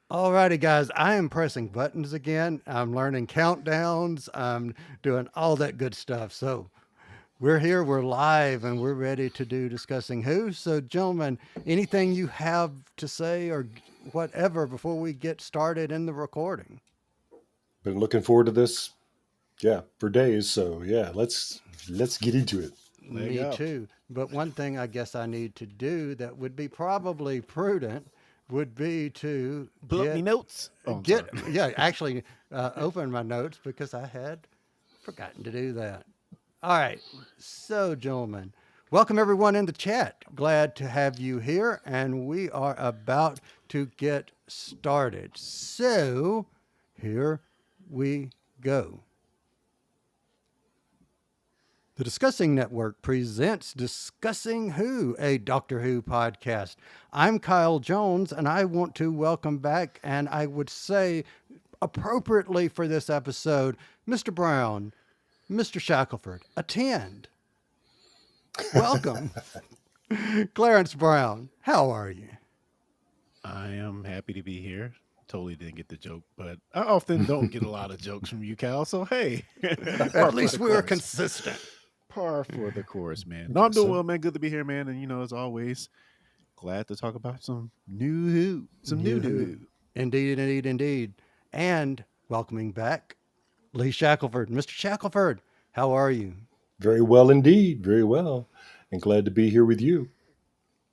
Alrighty, guys, I am pressing buttons again. I'm learning countdowns. I'm doing all that good stuff. So we're here, we're live, and we're ready to do Discussing Who. So, gentlemen, anything you have to say or whatever before we get started in the recording? Been looking forward to this, yeah, for days. So yeah, let's get into it. Let Me go. too. But one thing I guess I need to do that would be probably prudent would be to Pull up me notes. Oh, I'm sorry. yeah, actually open my notes because I had forgotten to do that. All right. So, gentlemen, welcome everyone in the chat. Glad to have you here, and we are about to get started. So, here we go. The Discussing Network presents Discussing Who, a Doctor Who podcast. I'm Kyle Jones, and I want to welcome back, and I would say appropriately for this episode, Mr. Brown, Mr. Shackelford. Attend. Welcome. Clarence Brown, how are you? I am happy to be here. Totally didn't get the joke, but I often don't get a lot of jokes from you, Cal. So hey, At least we were consistent. par for the course, man. No, I'm doing well, man. Good to be here, man. And as always, glad to talk about some new Who, some new Who. Indeed, indeed, indeed. And welcoming back Lee Shackelford. Mr. Shackelford, how are you? Very well indeed, very well, and glad to be here with you.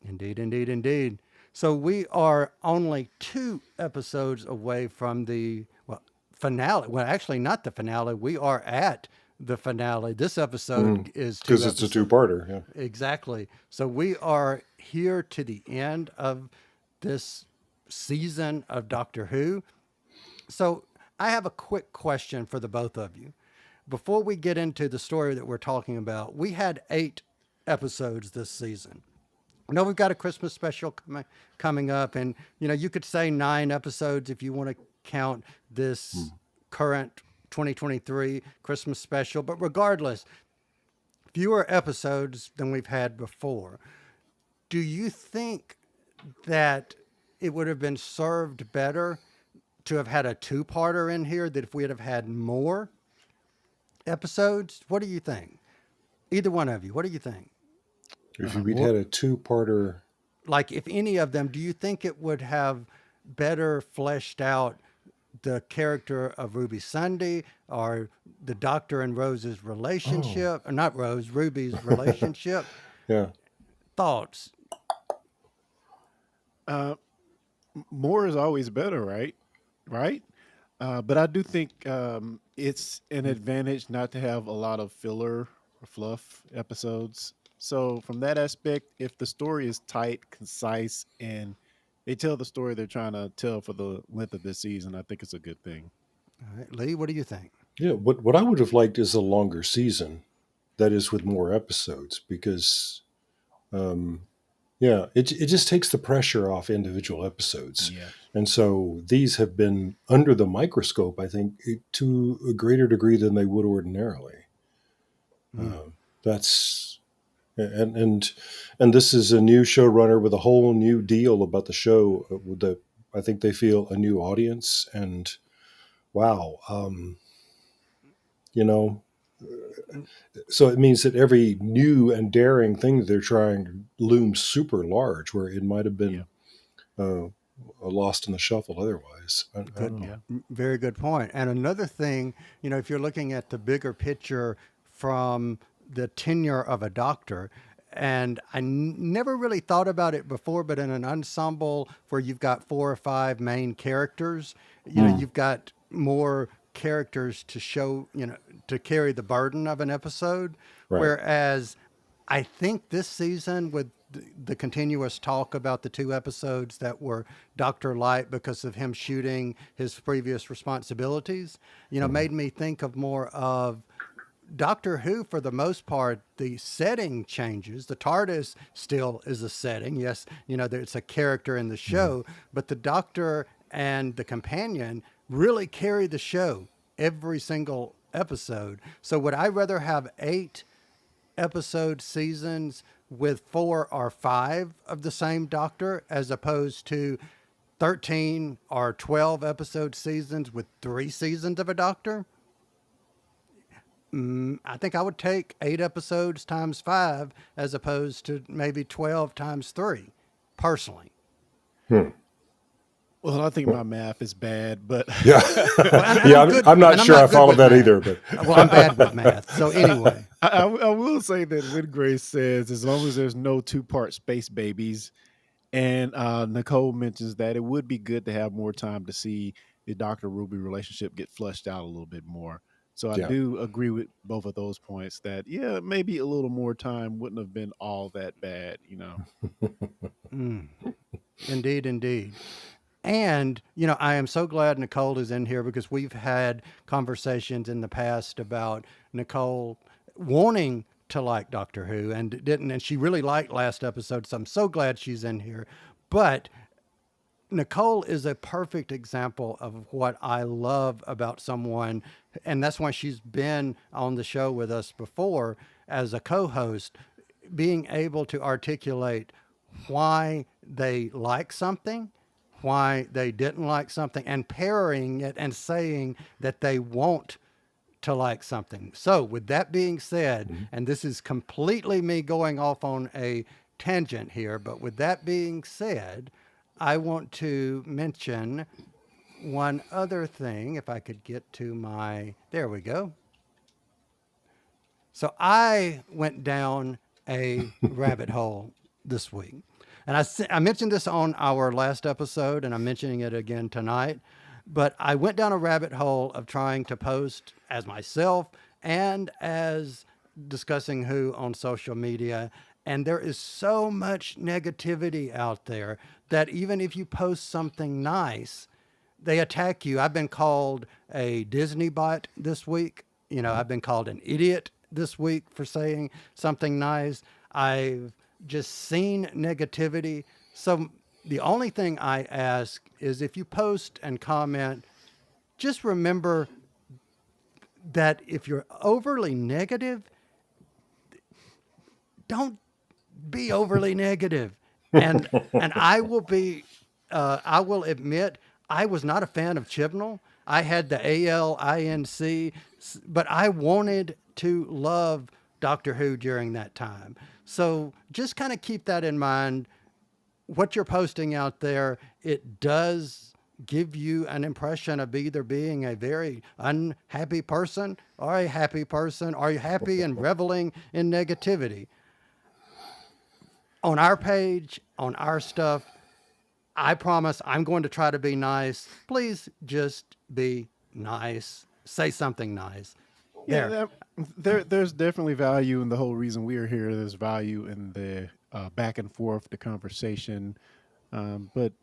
Indeed, indeed, indeed. So we are only 2 episodes away from the finale. Well, actually, not the finale. We are at the finale. This episode is two Because it's a episodes. two-parter. Yeah. Exactly. So we are here to the end of this season of Doctor Who. So I have a quick question for the both of you. Before we get into the story that we're talking about, we had 8 episodes this season. I know we've got a Christmas special coming up, and you could say 9 episodes if you want to count this current 2023 Christmas special. But regardless, fewer episodes than we've had before. Do you think that it would have been served better to have had a two-parter in here? That if we had have had more episodes, what do you think? Either one of you, what do you think? If we'd More, had a two-parter, Like, if any of them, do you think it would have better fleshed out the character of Ruby Sunday or the Doctor and Rose's oh, relationship, or not Rose, Ruby's relationship? yeah, Thoughts? uh, more is always better, right? Right. But I do think it's an advantage not to have a lot of filler or fluff episodes. So from that aspect, if the story is tight, concise, and they tell the story they're trying to tell for the length of this season, I think it's a good thing. All right, Lee, what do you think? yeah. What I would have liked is a longer season, that is with more episodes, because um, yeah, it just takes the pressure off individual episodes. Yeah. And so these have been under the microscope, I think, to a greater degree than they would ordinarily. Mm. That's and and this is a new showrunner with a whole new deal about the show. That I think they feel a new audience, and wow, you know, so it means that every new and daring thing that they're trying looms super large, where it might have Yeah. been uh, lost in the shuffle otherwise. I Good, don't know. Yeah. very good point. And another thing, if you're looking at the bigger picture from the tenure of a doctor, and I never really thought about it before, but in an ensemble where you've got 4 or 5 main characters, Mm, you've got more characters to show, to carry the burden of an episode. right. Whereas I think this season, with the continuous talk about the 2 episodes that were Dr. Light because of him shooting his previous responsibilities, Mhm. made me think of more of Doctor Who. For the most part, the setting changes. The TARDIS still is a setting. Yes, it's a character in the Mhm. show, but the Doctor and the companion really carry the show every single episode. So would I rather have 8 episode seasons with 4 or 5 of the same Doctor as opposed to 13 or 12 episode seasons with 3 seasons of a Doctor, I think I would take 8 episodes times 5 as opposed to maybe 12 times 3, personally. Well, I think my math is bad, but Yeah. Well, and Yeah, I'm good, I'm not and I'm sure I not good followed with that math. either, but Well, I'm bad with math. So anyway, I will say that when Grace says, as long as there's no 2-part space babies, and Nicole mentions that it would be good to have more time to see the Dr. Ruby relationship get fleshed out a little bit more. So I yeah. do agree with both of those points that, yeah, maybe a little more time wouldn't have been all that bad, you know. indeed, indeed. And, I am so glad Nicole is in here because we've had conversations in the past about Nicole wanting to like Doctor Who and didn't. And she really liked last episode. So I'm so glad she's in here. But Nicole is a perfect example of what I love about someone. And that's why she's been on the show with us before as a co host, being able to articulate why they like something, why they didn't like something, and pairing it and saying that they want to like something. So, with that being said, and this is completely me going off on a tangent here, but with that being said, I want to mention one other thing. If I could get to there we go. So I went down a rabbit hole this week. And I mentioned this on our last episode, and I'm mentioning it again tonight. But I went down a rabbit hole of trying to post as myself and as discussing Who on social media. And there is so much negativity out there that even if you post something nice, they attack you. I've been called a Disney bot this week. I've been called an idiot this week for saying something nice. I've just seen negativity. So the only thing I ask is if you post and comment, just remember that if you're overly negative, don't be overly negative. And I will admit I was not a fan of Chibnall. I had the ALINC, but I wanted to love Doctor Who during that time. So just kind of keep that in mind. What you're posting out there, it does give you an impression of either being a very unhappy person or a happy person, or happy and reveling in negativity. On our page, on our stuff, I promise I'm going to try to be nice. Please just be nice. Say something nice. Yeah, There. there's definitely value in the whole reason we're here. There's value in the back and forth, the conversation. But,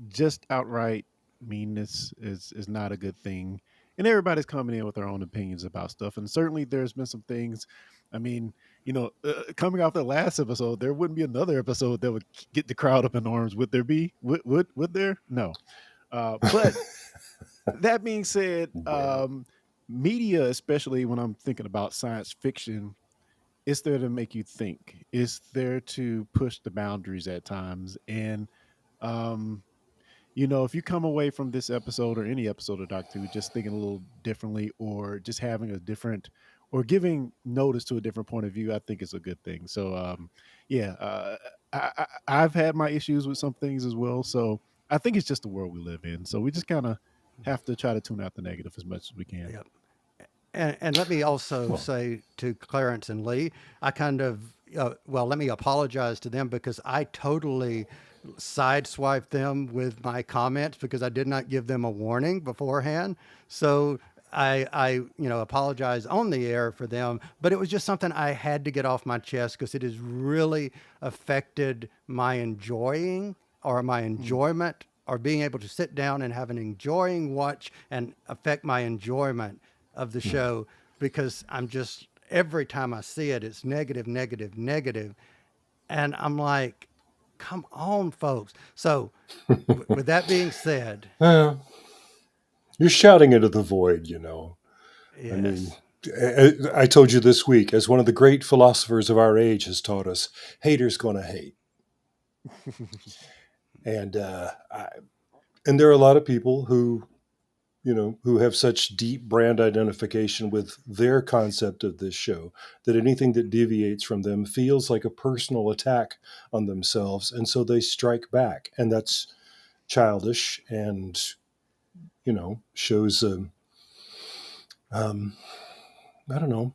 just outright meanness is not a good thing. And everybody's coming in with their own opinions about stuff. And certainly there's been some things. I mean, coming off the last episode, there wouldn't be another episode that would get the crowd up in arms. Would there be? Would there? No. But that being said, Well, media, especially when I'm thinking about science fiction, it's there to make you think. It's there to push the boundaries at times. And, um, if you come away from this episode or any episode of Doctor Who just thinking a little differently, or just having a different, or giving notice to a different point of view, I think it's a good thing. So, yeah, I've had my issues with some things as well. So I think it's just the world we live in. So we just kind of have to try to tune out the negative as much as we can. Yep. And let me also say to Clarence and Lee, I kind of, let me apologize to them because I totally sideswiped them with my comments because I did not give them a warning beforehand. So I apologize on the air for them, but it was just something I had to get off my chest because it has really affected my enjoyment or being able to sit down and have an enjoying watch and affect my enjoyment of the show because I'm just, every time I see it, it's negative, negative, negative. And I'm like, come on, folks. So with that being said, you're shouting into the void, I mean, yes, I told you this week, as one of the great philosophers of our age has taught us, haters gonna hate. And and there are a lot of people who, who have such deep brand identification with their concept of this show that anything that deviates from them feels like a personal attack on themselves, and so they strike back, and that's childish, and shows um, I don't know,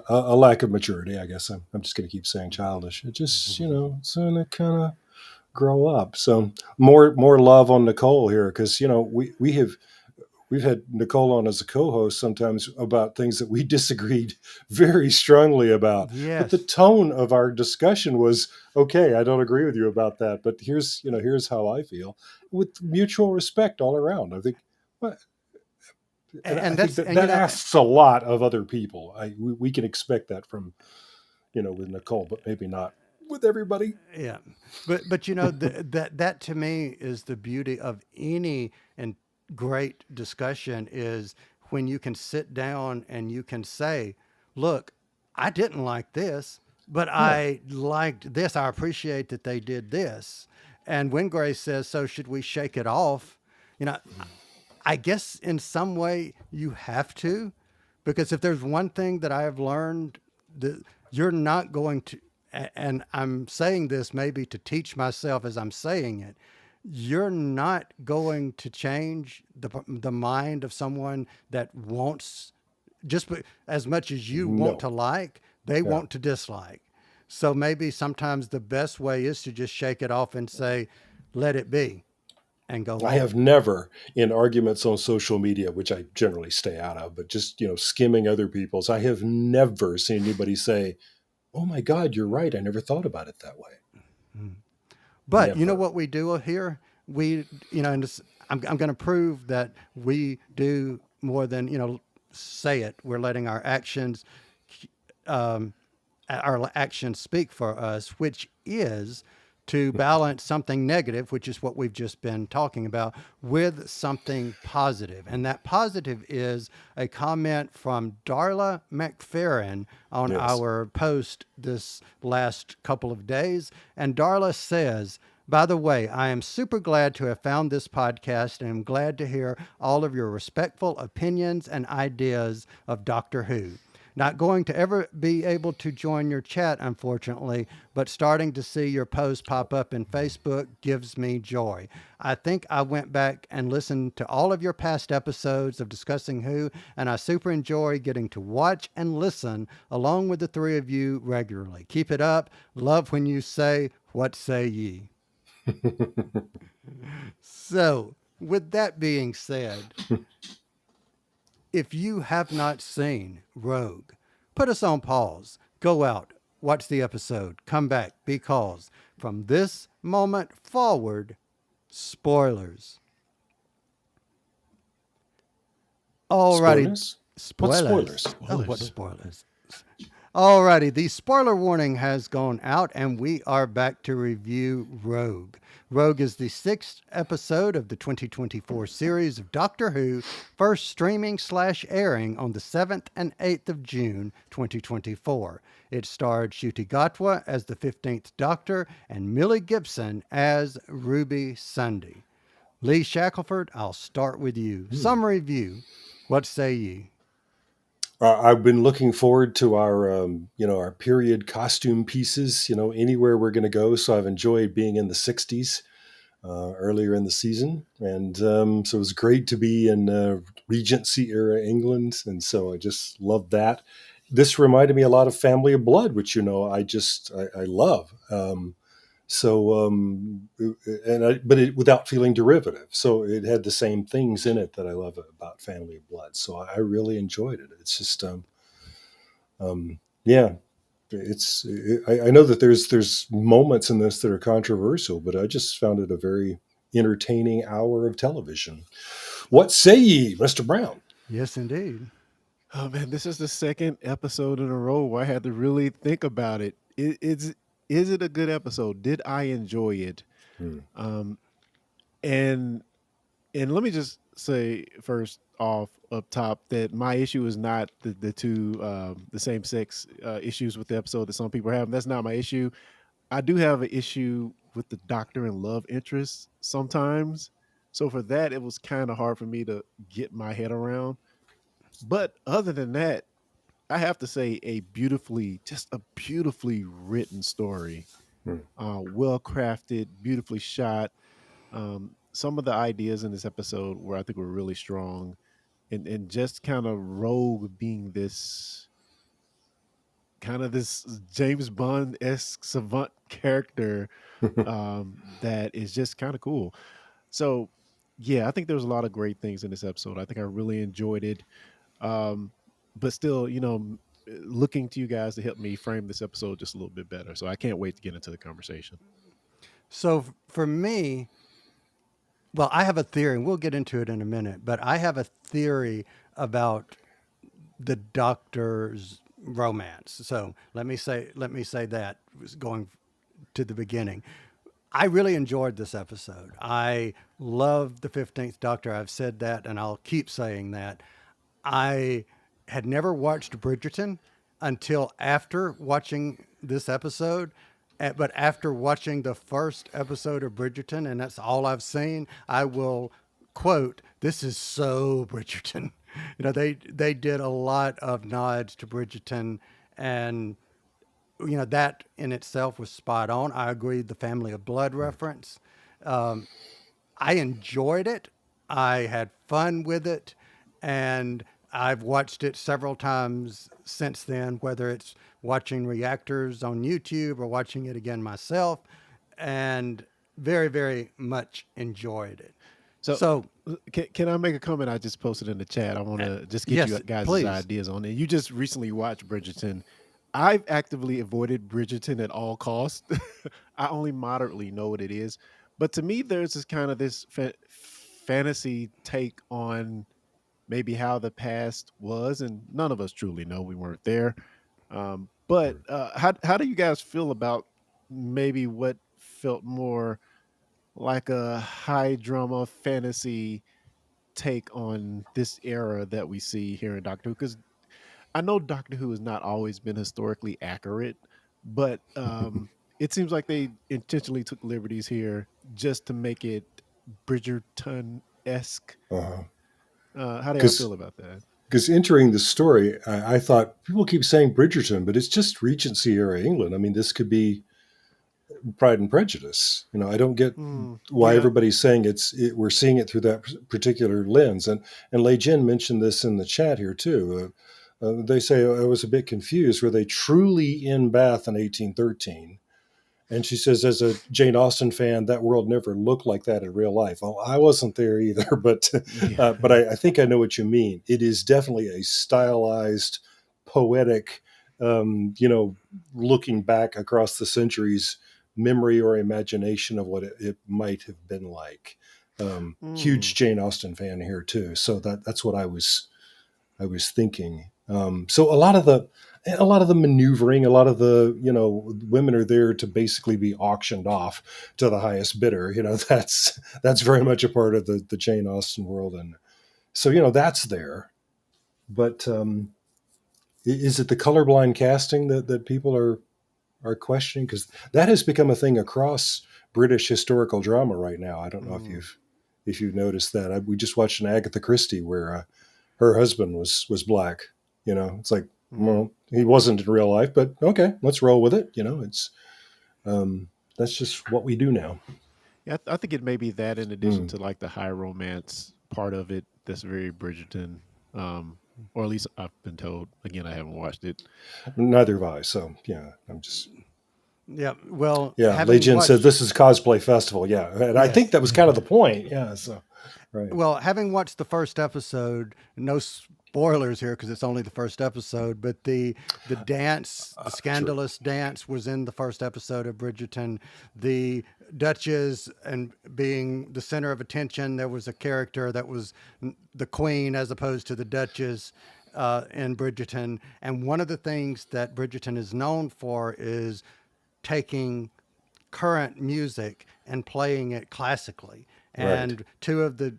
a lack of maturity. I guess I'm just going to keep saying childish. It just, it's going to kind of grow up. So more love on Nicole here, because we've had Nicole on as a co-host sometimes about things that we disagreed very strongly about. But the Yes. tone of our discussion was, okay, I don't agree with you about that, but here's how I feel, with mutual respect all around. I think, well, and I And think that's, that and that asks a lot of other people. We can expect that from, with Nicole, but maybe not with everybody. yeah, but that to me is the beauty of any and great discussion is when you can sit down and you can say, "Look, I didn't like this, but Yeah. I liked this. I appreciate that they did this." And when Grace says, "So should we shake it off?" You know, I guess in some way you have to, because if there's one thing that I have learned, that you're not going to, and I'm saying this maybe to teach myself as I'm saying it, you're not going to change the mind of someone that wants as much as you want No. to like, they Yeah. want to dislike. So maybe sometimes the best way is to just shake it off and say, let it be and go I have on. never, in arguments on social media, which I generally stay out of, but just, skimming other people's, I have never seen anybody say, "Oh my God, you're right. I never thought about it that way." But you know Never. what we do here? We, and I'm going to prove that we do more than, say it. We're letting um, our actions speak for us, which is to balance something negative, which is what we've just been talking about, with something positive. And that positive is a comment from Darla McFerrin on Yes. our post this last couple of days. And Darla says, by the way, I am super glad to have found this podcast and am glad to hear all of your respectful opinions and ideas of Doctor Who. Not going to ever be able to join your chat, unfortunately, but starting to see your posts pop up in Facebook gives me joy. I think I went back and listened to all of your past episodes of Discussing Who, and I super enjoy getting to watch and listen along with the three of you regularly. Keep it up. Love when you say, "What say ye?" So, with that being said, if you have not seen Rogue, put us on pause, go out, watch the episode, come back, because from this moment forward, spoilers. Alrighty, Spoilers? What spoilers. spoilers? Oh, what Spoilers. spoilers? Alrighty, the spoiler warning has gone out, and we are back to review Rogue. Rogue is the sixth episode of the 2024 series of Doctor Who, first streaming / airing on the 7th and 8th of June 2024. It starred Ncuti Gatwa as the 15th Doctor and Millie Gibson as Ruby Sunday. Lee Shackelford, I'll start with you. Some review. What say ye? I've been looking forward to our period costume pieces, anywhere we're going to go. So I've enjoyed being in the 60s earlier in the season. And so it was great to be in Regency era England. And so I just loved that. This reminded me a lot of Family of Blood, which, I love. But without feeling derivative. So it had the same things in it that I love about Family of Blood. So I really enjoyed it. It's just, yeah, I know that there's moments in this that are controversial, but I just found it a very entertaining hour of television. What say ye, Mr. Brown? Yes, indeed. Oh man, this is the second episode in a row where I had to really think about it. Is it a good episode? Did I enjoy it? Hmm. Um, and and let me just say first off up top that my issue is not the two the same sex issues with the episode that some people have. That's not my issue. I do have an issue with the doctor and love interest sometimes. So for that, it was kind of hard for me to get my head around. But other than that, I have to say just a beautifully written story, Mm. well crafted, beautifully shot. Some of the ideas in this episode were I think were really strong, and just kind of Rogue being this kind of this James Bond esque savant character that is just kind of cool. So yeah, I think there was a lot of great things in this episode. I think I really enjoyed it. Um, but still, looking to you guys to help me frame this episode just a little bit better. So I can't wait to get into the conversation. So for me, well, I have a theory, and we'll get into it in a minute, but I have a theory about the doctor's romance. So let me say that going to the beginning. I really enjoyed this episode. I love the 15th Doctor. I've said that and I'll keep saying that. I had never watched Bridgerton until after watching this episode. But after watching the first episode of Bridgerton, and that's all I've seen, I will quote, "This is so Bridgerton." They did a lot of nods to Bridgerton, and that in itself was spot on. I agree, the Family of Blood reference. I enjoyed it. I had fun with it, and I've watched it several times since then, whether it's watching reactors on YouTube or watching it again myself, and very, very much enjoyed it. So So, can I make a comment I just posted in the chat? I want to just get you yes, guys' please. ideas on it. You just recently watched Bridgerton. I've actively avoided Bridgerton at all costs. I only moderately know what it is. But to me, there's this kind of this fantasy take on maybe how the past was, and none of us truly know. We weren't there. But how do you guys feel about maybe what felt more like a high drama fantasy take on this era that we see here in Doctor Who? Because I know Doctor Who has not always been historically accurate, but it seems like they intentionally took liberties here just to make it Bridgerton esque. Uh-huh. How do y'all Because feel about that? entering the story, I thought people keep saying Bridgerton, but it's just Regency era England. I mean, this could be Pride and Prejudice. I don't get why Yeah. everybody's saying we're seeing it through that particular lens. And Lei Jin mentioned this in the chat here too. They say I was a bit confused. Were they truly in Bath in 1813? And she says, as a Jane Austen fan, that world never looked like that in real life. Well, I wasn't there either, but Yeah. I think I know what you mean. It is definitely a stylized, poetic, looking back across the centuries, memory or imagination of what it might have been like. Huge Mm. Jane Austen fan here too, so that's what I was thinking. So a lot of the maneuvering, a lot of the women are there to basically be auctioned off to the highest bidder. That's very much a part of the Jane Austen world, and so that's there. But is it the colorblind casting that people are questioning? Because that has become a thing across British historical drama right now. I don't know if you've noticed that. We just watched an Agatha Christie where her husband was black. It's like, well, he wasn't in real life, but okay, let's roll with it. It's that's just what we do now. Yeah, I think it may be that in addition Mm. to like the high romance part of it that's very Bridgerton. Or at least I've been told. Again, I haven't watched it. Neither have I. So yeah, I'm just Yeah, well, Lei having Jin said watched, this is cosplay festival. Yeah, and I think yes. that was kind of the point. Yeah, so right. Well, having watched the first episode, no spoilers here because it's only the first episode, but the dance, the True. scandalous dance, was in the first episode of Bridgerton. The Duchess and being the center of attention, there was a character that was the Queen as opposed to the Duchess in Bridgerton. And one of the things that Bridgerton is known for is taking current music and playing it classically. Right. And two of the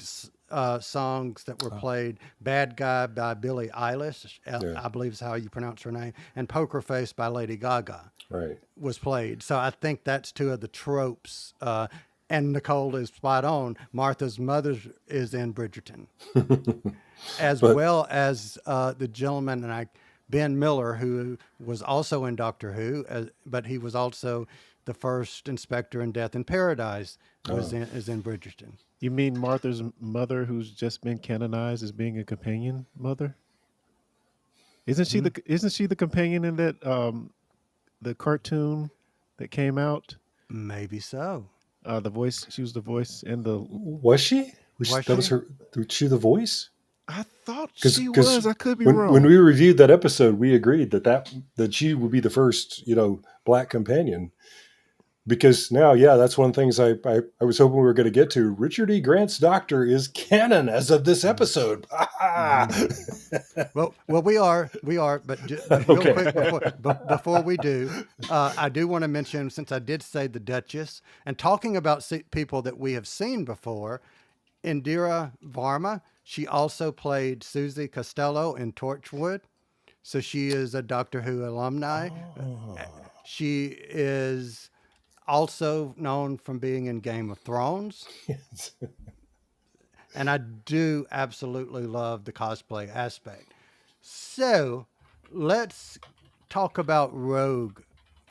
songs that were played. Bad Guy by Billie Eilish, Yeah. I believe is how you pronounce her name, and Poker Face by Lady Gaga Right. was played. So I think that's two of the tropes. And Nicole is spot on. Martha's mother is in Bridgerton, as But well as the gentleman Ben Miller, who was also in Doctor Who, but he was also the first inspector in Death in Paradise. Is in Bridgerton. You mean Martha's mother, who's just been canonized as being a companion mother? Isn't she the companion in that the cartoon that came out? Maybe so. The voice, she was the voice in the. was she? Was That was she? her? Was she the voice? I thought Because she was. I could be when wrong. we reviewed that episode, we agreed that she would be the first, black companion. Because now, yeah, that's one of the things I was hoping we were going to get to. Richard E. Grant's Doctor is canon as of this episode. Well, we are, but real Okay. quick before we do, I do want to mention, since I did say the Duchess, and talking about people that we have seen before, Indira Varma, she also played Susie Costello in Torchwood, so she is a Doctor Who alumni. She is also known from being in Game of Thrones. And I do absolutely love the cosplay aspect. So let's talk about Rogue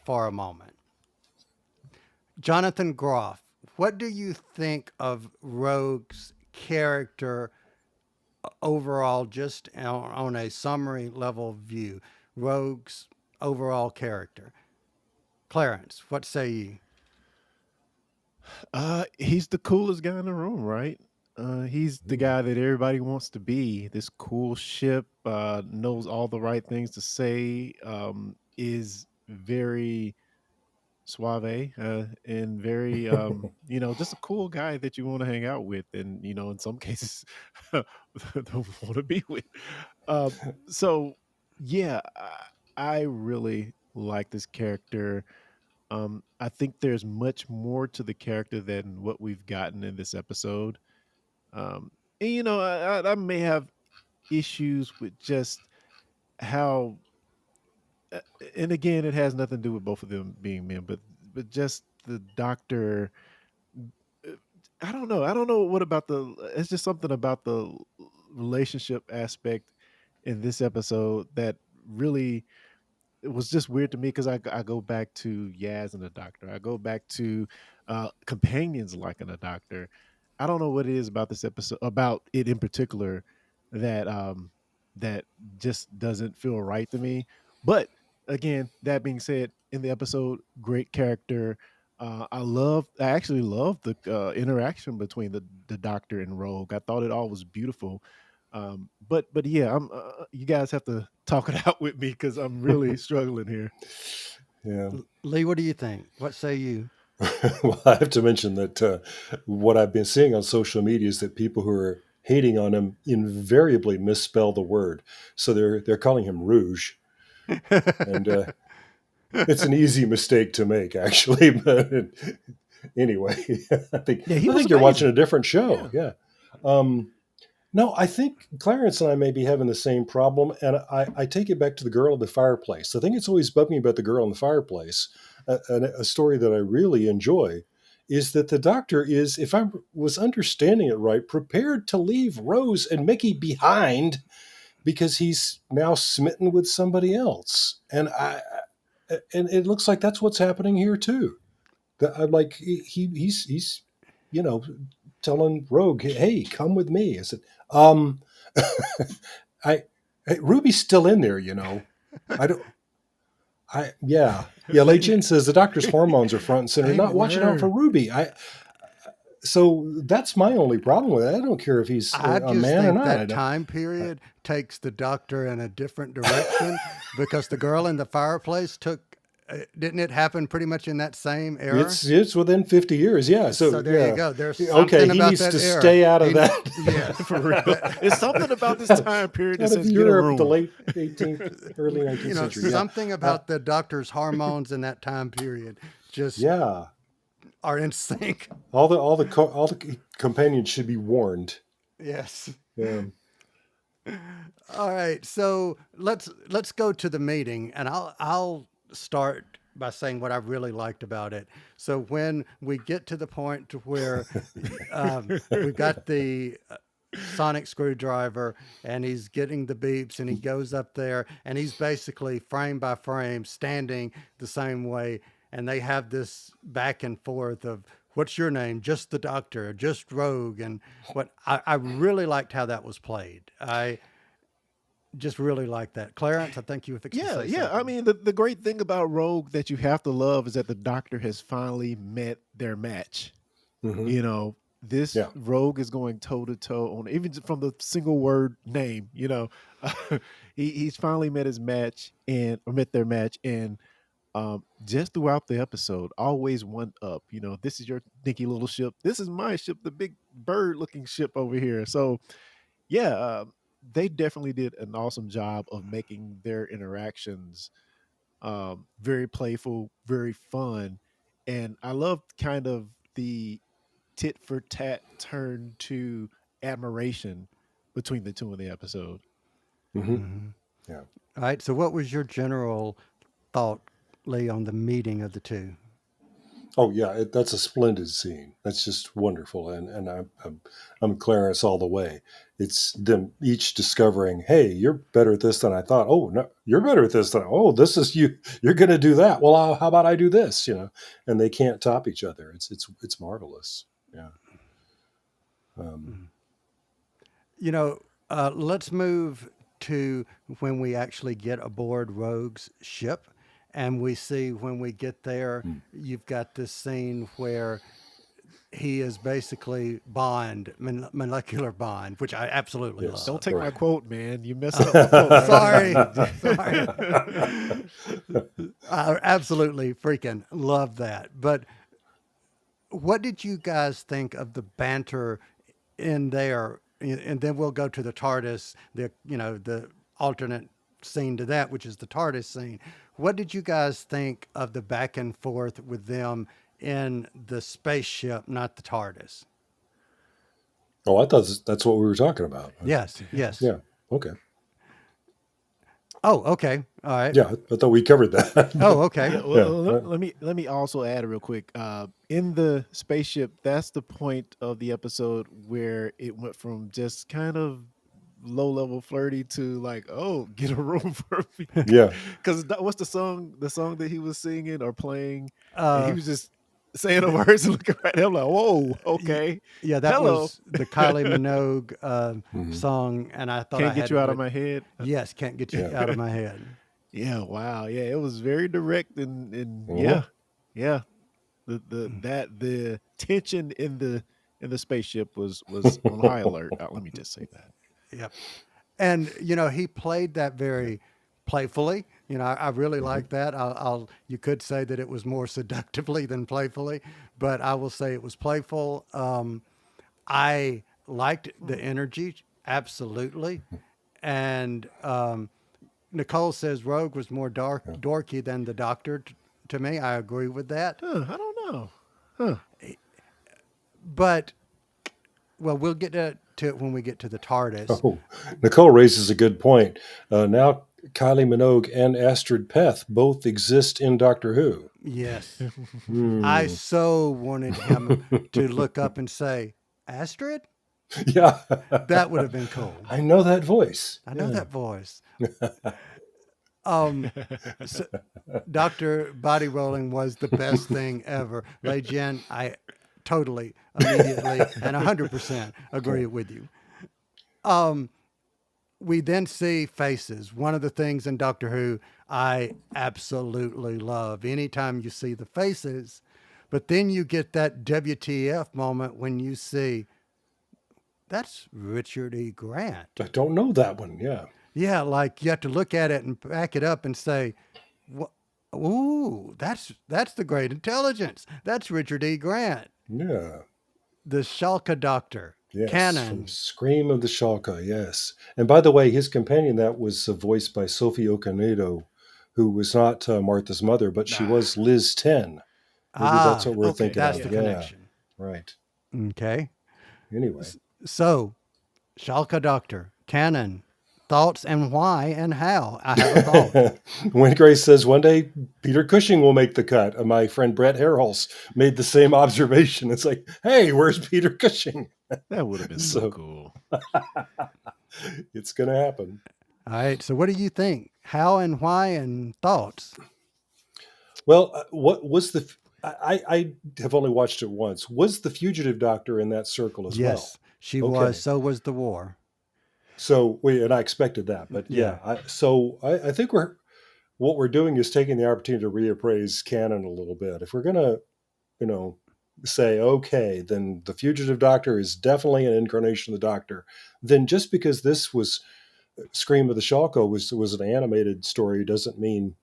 for a moment. Jonathan Groff, what do you think of Rogue's character overall, just on a summary level view? Rogue's overall character. Clarence, what say you? He's the coolest guy in the room, right? He's the guy that everybody wants to be. This cool ship, knows all the right things to say, is very suave, and very, just a cool guy that you want to hang out with, and in some cases, don't want to be with. So, yeah, I really like this character. I think there's much more to the character than what we've gotten in this episode. And I may have issues with just how, uh, and again, it has nothing to do with both of them being men, but just the doctor. uh, I don't know what about the. It's just something about the relationship aspect in this episode that really, it was just weird to me, because I go back to Yaz and the doctor. I go back to companions liking a doctor. I don't know what it is about this episode, about it in particular, that that just doesn't feel right to me. But again, that being said, in the episode, great character. I actually love the interaction between the doctor and Rogue. I thought it all was beautiful. But yeah, you guys have to talk it out with me, because I'm really struggling here. Yeah. Lee, what do you think? What say you? Well, I have to mention that what I've been seeing on social media is that people who are hating on him invariably misspell the word, so they're calling him Rouge, and it's an easy mistake to make, actually. But anyway, I think Yeah, he I was think you're watching a amazing. different show. Yeah. No, I think Clarence and I may be having the same problem, and I take it back to the girl in the fireplace. The thing that's always bugged me about the girl in the fireplace, a story that I really enjoy, is that the doctor is, if I was understanding it right, prepared to leave Rose and Mickey behind because he's now smitten with somebody else, and it looks like that's what's happening here too. I'm like he's you know telling Rogue, hey, come with me. I said, um, I Ruby's still in there, I don't. Yeah. Lei Jin says the doctor's hormones are front and center, They not watching out for were. Ruby. So that's my only problem with it. I don't care if he's I a just man or think not. that time period takes the doctor in a different direction because the girl in the fireplace didn't it happen pretty much in that same era? It's within 50 years, yeah. So So there yeah, you go. There's okay. something He about needs that to era. stay out of He- that. Yes. For real, it's something about this time period that Out of says get a Europe, the room. late 18th, early 19th century. Yeah. Something about the doctor's hormones in that time period just Yeah. are in sync. All the companions should be warned. Yes. Yeah. All right, so let's go to the meeting, and I'll start by saying what I really liked about it. So when we get to the point to where we've got the sonic screwdriver, and he's getting the beeps, and he goes up there, and he's basically frame by frame standing the same way, and they have this back and forth of what's your name, just the doctor, just Rogue, and what I really liked how that was played. I just really like that. Clarence, I think you were fixing to Yeah, say yeah. I something. mean, the great thing about Rogue that you have to love is that the Doctor has finally met their match. Hmm. You know, this Yeah. Rogue is going toe to toe on even from the single word name. He's finally met his match and or met their match, and just throughout the episode, always one up. This is your dinky little ship. This is my ship, the big bird looking ship over here. So yeah, they definitely did an awesome job of making their interactions very playful, very fun, and I loved kind of the tit for tat turn to admiration between the two in the episode. Hmm. Hmm. Yeah. All right. So, what was your general thought, Lee, on the meeting of the two? Oh yeah, that's a splendid scene. That's just wonderful, and I'm Clarence all the way. It's them each discovering, hey, you're better at this than I thought. Oh no, you're better at this than oh, this is you. You're going to do that. Well, how about I do this? And they can't top each other. It's marvelous. Yeah. Um, Mhm. Let's move to when we actually get aboard Rogue's ship, and we see when we get there, hmm. you've got this scene where he is basically Bond, molecular Bond, which I absolutely Yes. Don't love. take my Right. quote, man. You messed up my quote. Sorry, Man. sorry. I absolutely freaking love that. But what did you guys think of the banter in there? And then we'll go to the TARDIS, the alternate scene to that, which is the TARDIS scene. What did you guys think of the back and forth with them in the spaceship, not the TARDIS? Oh, I thought that's what we were talking about. Yes, yes. Yeah. Okay. Oh, okay. All right. Yeah, I thought we covered that. Oh, okay. Yeah, Yeah. well, let me also add real quick. In the spaceship, that's the point of the episode where it went from just kind of low level flirty to like, oh, get a room for me. Yeah. Because what's the song? The song that he was singing or playing, and he Uh, was just saying the words and looking right at him like, whoa, okay, yeah, that hello. was the Kylie Minogue Hmm. song, and I thought I Can't had get you to out do of it. my head. Yes, can't get you Yeah. out of my head. Yeah, wow. Yeah, it was very direct and Mhm. yeah. The tension in the spaceship was on high alert. Let me just say that. Yep. And he played that very playfully. I really Mhm. like that. You could say that it was more seductively than playfully, but I will say it was playful. I liked the energy absolutely, and Nicole says Rogue was more Yeah. dorky than the Doctor. To me, I agree with that. I don't know. Huh. But well, we'll get to it when we get to the TARDIS. Oh, Nicole raises a good point. Now, Kylie Minogue and Astrid Peth both exist in Doctor Who. Yes, I Hmm. so wanted him to look up and say, Astrid? Yeah. That would have been cool. I know that voice. I know Yeah. that voice. Um, so, Dr. Body Rolling was the best thing ever. Lei Jen, I totally, immediately, and 100% agree with you. Um, we then see faces. One of the things in Doctor Who I absolutely love. Anytime you see the faces, but then you get that WTF moment when you see that's Richard E. Grant. I don't know that one. Yeah. Yeah, like you have to look at it and back it up and say, ooh, that's the great intelligence. That's Richard E. Grant, Yeah. the Shalka Doctor, Yes. From canon. Scream of the Shalka. Yes. And by the way, his companion that was voiced by Sophie Okonedo, who was not Martha's mother, but she was Liz 10. Maybe that's Ah, what we're Okay, thinking that's of. the yeah. Yeah. connection. Right. Okay. Anyway. So Schalke Doctor, canon, thoughts and why and how. I have a thought. When Grace says one day Peter Cushing will make the cut, and my friend Brett Hairholz made the same observation. It's like, hey, where's Peter Cushing? That would have been so So cool. it's going to happen. All right. So, what do you think? How and why and thoughts? Well, what was the? I have only watched it once. Was the fugitive doctor in that circle as well? Yes, she Okay. was. So was the war. So and I expected that, but Yeah. I think what we're doing is taking the opportunity to reappraise canon a little bit. If we're gonna, say okay, then the fugitive doctor is definitely an incarnation of the Doctor. Then just because this was Scream of the Shalko was an animated story doesn't mean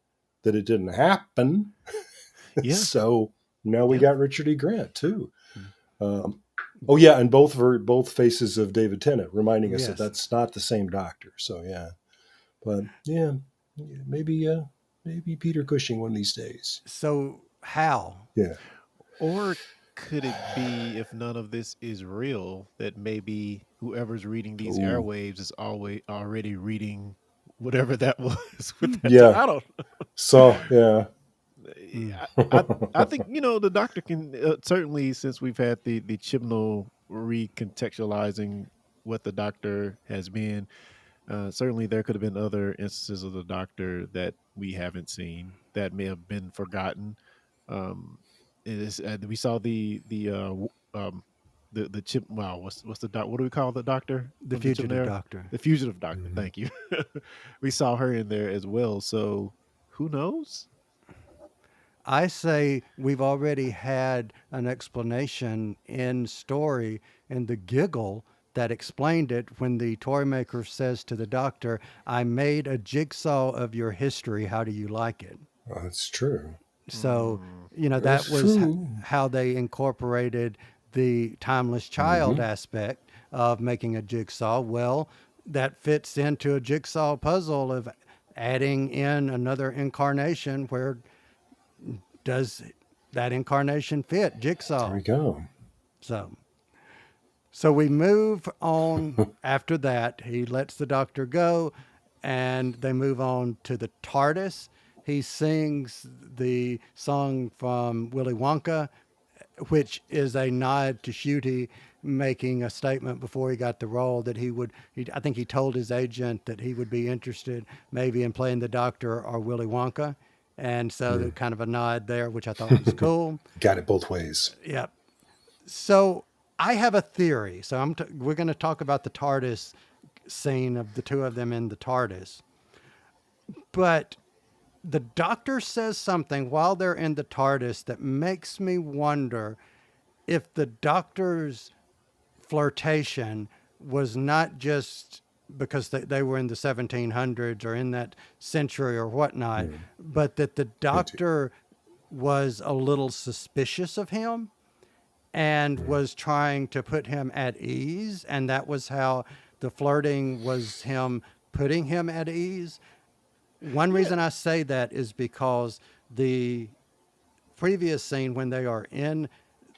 that it didn't happen. Yeah. So now we Yeah. got Richard E. Grant too. Oh yeah, and both faces of David Tennant, reminding us that Yes. that's not the same Doctor. So yeah, but yeah, maybe Peter Cushing one of these days. So, how? Yeah. Or could it be, if none of this is real, that maybe whoever's reading these Ooh. airwaves is always already reading whatever that was with that Yeah. I don't So yeah. I think the Doctor can certainly, since we've had the Chibnall recontextualizing what the Doctor has been, certainly there could have been other instances of the Doctor that we haven't seen that may have been forgotten. We saw the chip. Wow, what's the what do we call the Doctor? The of fugitive Chibnall? doctor. The fugitive Doctor. Mhm. Thank you. We saw her in there as well. So who knows? I say we've already had an explanation in story in the giggle that explained it when the toy maker says to the Doctor, I made a jigsaw of your history. How do you like it? Well, that's true. So, that That's was true. how they incorporated the timeless child Mhm. aspect of making a jigsaw. Well, that fits into a jigsaw puzzle of adding in another incarnation. Where does that incarnation fit? There Jigsaw. we go. So we move on after that. He lets the Doctor go, and they move on to the TARDIS. He sings the song from Willy Wonka, which is a nod to Ncuti making a statement before he got the role that I think he told his agent that he would be interested maybe in playing the Doctor or Willy Wonka. And so there's kind of a nod there, which I thought was cool. Got it both ways. Yeah. So I have a theory. So we're going to talk about the TARDIS scene of the two of them in the TARDIS. But the Doctor says something while they're in the TARDIS that makes me wonder if the Doctor's flirtation was not just because they were in the 1700s or in that century or whatnot, but that the Doctor was a little suspicious of him and was trying to put him at ease. And that was how the flirting was him putting him at ease. One reason I say that is because the previous scene when they are in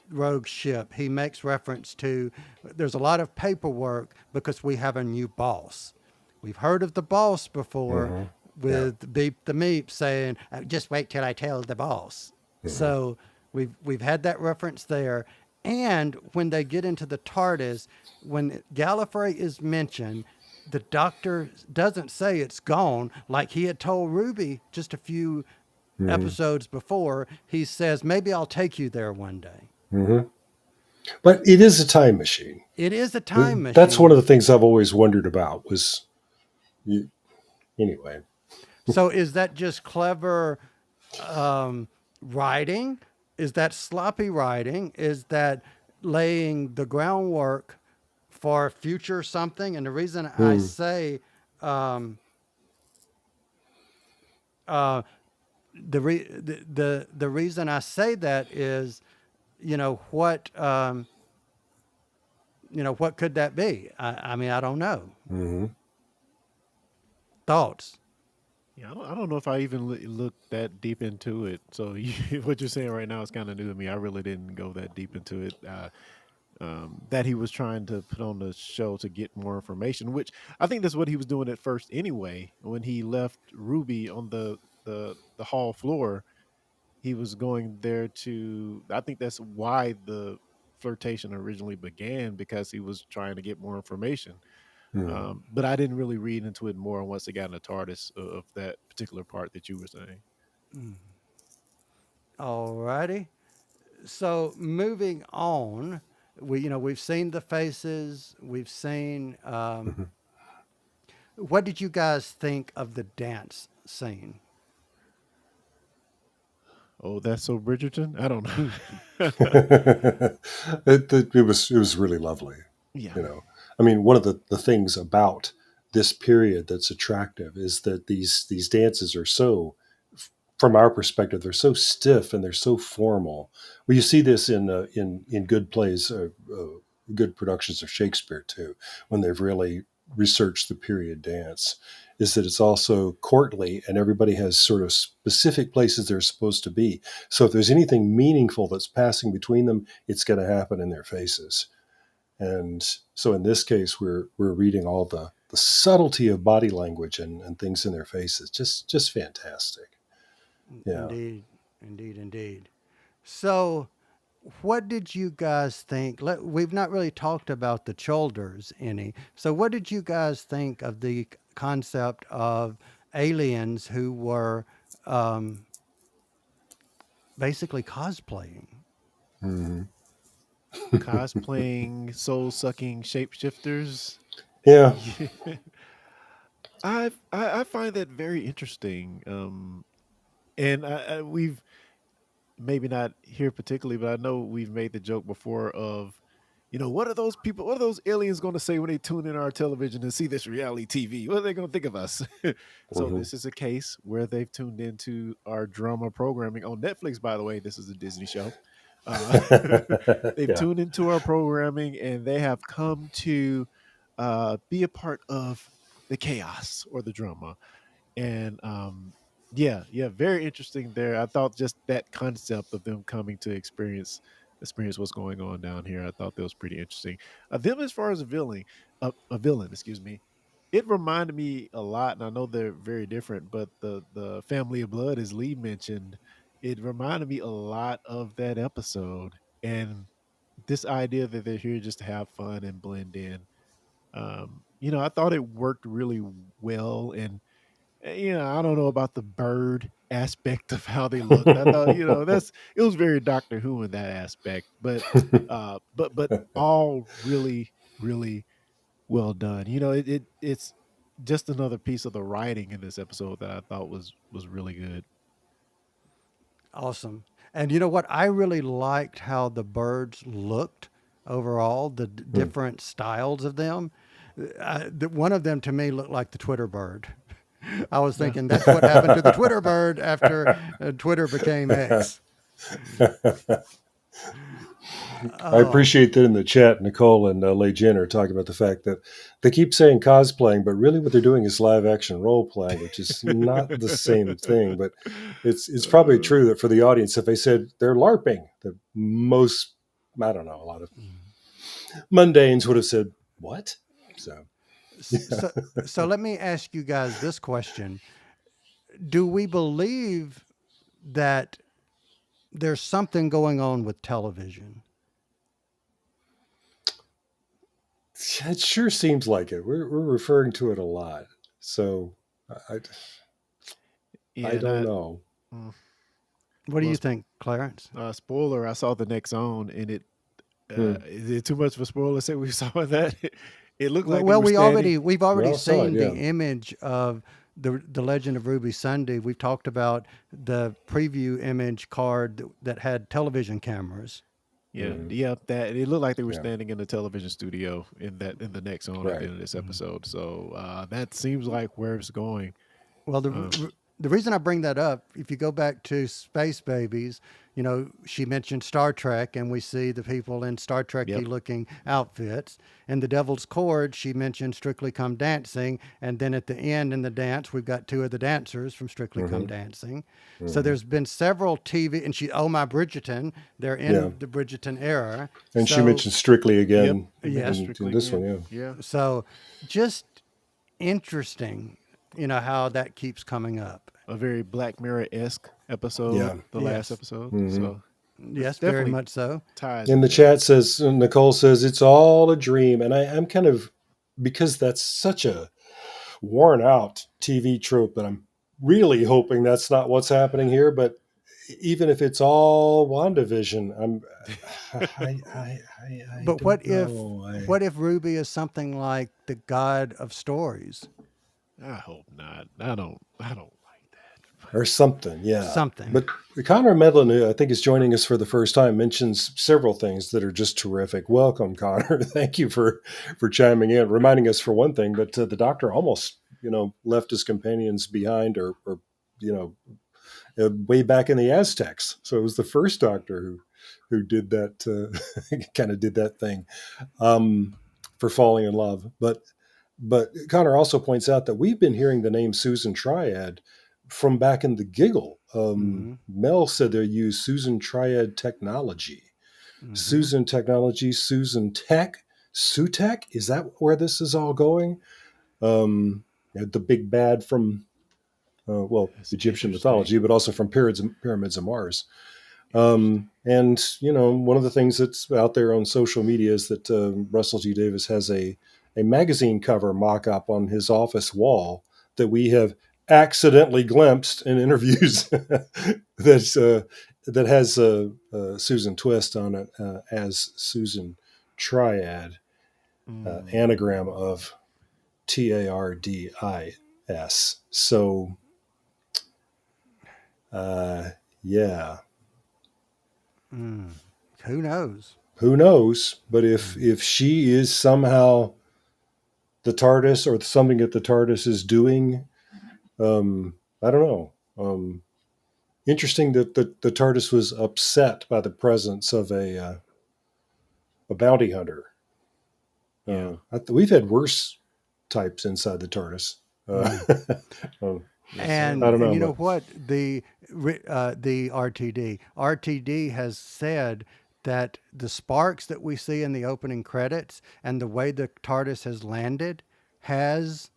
Rogue's ship, he makes reference to there's a lot of paperwork because we have a new boss. We've heard of the boss before with Beep the Meep saying, just wait till I tell the boss. So we've had that reference there. And when they get into the TARDIS, when Gallifrey is mentioned, the Doctor doesn't say it's gone like he had told Ruby just a few episodes before. He says, maybe I'll take you there one day. But it is a time machine. It is a time machine. That's one of the things I've always wondered about was, anyway. So is that just clever writing? Is that sloppy writing? Is that laying the groundwork for future something? And the reason I say the reason I say that is, what what could that be? I mean, I don't know. Thoughts? Yeah, I don't know if I even looked that deep into it. So what you're saying right now is kind of new to me. I really didn't go that deep into it. that he was trying to put on the show to get more information, which I think that's what he was doing at first anyway. When he left Ruby on the hall floor, he was going there to. I think that's why the flirtation originally began, because he was trying to get more information. Hmm. But I didn't really read into it more once they got in the TARDIS of that particular part that you were saying. All righty. So moving on, we've seen the faces. We've seen. What did you guys think of the dance scene? Oh, that's so Bridgerton. I don't know. It was really lovely. Yeah. You know, I mean, one of the things about this period that's attractive is that these dances are so, from our perspective, they're so stiff and they're so formal. Well, you see this in good plays, good productions of Shakespeare too, when they've really researched the period dance. Is that it's also courtly and everybody has sort of specific places they're supposed to be. So if there's anything meaningful that's passing between them, it's going to happen in their faces. And so in this case, we're reading all the subtlety of body language and things in their faces. Just fantastic. Yeah. Indeed, indeed, indeed. So, what did you guys think? We've not really talked about the Cholders any. So, what did you guys think of the concept of aliens who were um, basically cosplaying? Hmm. Cosplaying soul sucking shapeshifters. Yeah. I find that very interesting. And we've maybe not here particularly, but I know we've made the joke before of, what are those people, what are those aliens going to say when they tune in our television and see this reality TV? What are they going to think of us? So Hmm. this is a case where they've tuned into our drama programming on Netflix. By the way, this is a Disney show. Uh, they've Yeah. tuned into our programming and they have come to be a part of the chaos or the drama. And yeah, very interesting there. I thought just that concept of them coming to experience what's going on down here, I thought that was pretty interesting. Them as far as a villain, excuse me, it reminded me a lot, and I know they're very different, but the family of blood, as Lee mentioned, it reminded me a lot of that episode. And this idea that they're here just to have fun and blend in. I thought it worked really well. And I don't know about the bird aspect of how they looked. I thought, it was very Doctor Who in that aspect, but all really, really well done. It's just another piece of the writing in this episode that I thought was really good. Awesome. And you know what? I really liked how the birds looked overall, the Hmm. different styles of them. One of them to me looked like the Twitter bird. I was Yeah. thinking that's what happened to the Twitter bird after Twitter became X. I Oh, appreciate that in the chat, Nicole and Lei Jin are talking about the fact that they keep saying cosplaying, but really what they're doing is live action role playing, which is not the same thing. But it's probably Uh, true that for the audience, if they said they're LARPing, the most, I don't know, a lot of mundanes would have said, "What?" So yeah. so, so let me ask you guys this question. Do we believe that there's something going on with television? It sure seems like it. We're referring to it a lot. So I, yeah, I and don't know. mm, What do well, you think, Clarence? spoiler, I saw the next zone, and Hmm. is it too much of a spoiler to say we saw that? It looked Well, like they well, were standing. we've We already all saw it, seen the yeah. image of the Legend of Ruby Sunday. We've talked about the preview image card that had television cameras. Yeah, Hmm. yeah, that it looked like they were Yeah, standing in the television studio in the next zone at the right. end of this Mhm. episode. So that seems like where it's going. Well, Um, the reason I bring that up, if you go back to Space Babies, you know, she mentioned Star Trek, and we see the people in Star Trek-y Yep. looking outfits. In The Devil's Chord, she mentioned Strictly Come Dancing, and then at the end in the dance, we've got two of the dancers from Strictly Come Dancing. So there's been several TV, and Oh My Bridgerton, they're Yeah. in the Bridgerton era. And she So, mentioned Strictly Yep. again Yes. in Strictly this again. one. Yeah. so just interesting, you know, how that keeps coming up. A very Black Mirror-esque episode. Yeah. The last episode. So Yes, very definitely much so. ties. In in the there. chat says, Nicole says, it's all a dream. And I'm kind of, because that's such a worn out TV trope, that I'm really hoping that's not what's happening here. But even if it's all WandaVision, I But don't know. what if Ruby is something like the god of stories? I hope not. I don't like that. Or something, yeah. Something. But Connor Medlin, who I think is joining us for the first time, mentions several things that are just terrific. Welcome, Connor. Thank you for chiming in, reminding us for one thing that the Doctor almost, left his companions behind, or way back in the Aztecs. So it was the first Doctor who did that, kind of did that thing for falling in love. But Connor also points out that we've been hearing the name Susan Triad from back in the Giggle. Mel said they use Susan Triad technology. Susan Technology, Susan Tech, Sutech. Is that where this is all going? The big bad from, That's Egyptian interesting. mythology, but also from Pyramids of Mars. And, one of the things that's out there on social media is that Russell T. Davies has a magazine cover mock-up on his office wall that we have accidentally glimpsed in interviews that has Susan Twist on it as Susan Triad, anagram of Tardis. So, yeah. Who knows? Who knows? But if she is somehow the TARDIS, or something that the TARDIS is doing, I don't know. Interesting that the TARDIS was upset by the presence of a bounty hunter. We've had worse types inside the TARDIS. And, I don't know, and you know but- what? The RTD has said that the sparks that we see in the opening credits and the way the TARDIS has landed has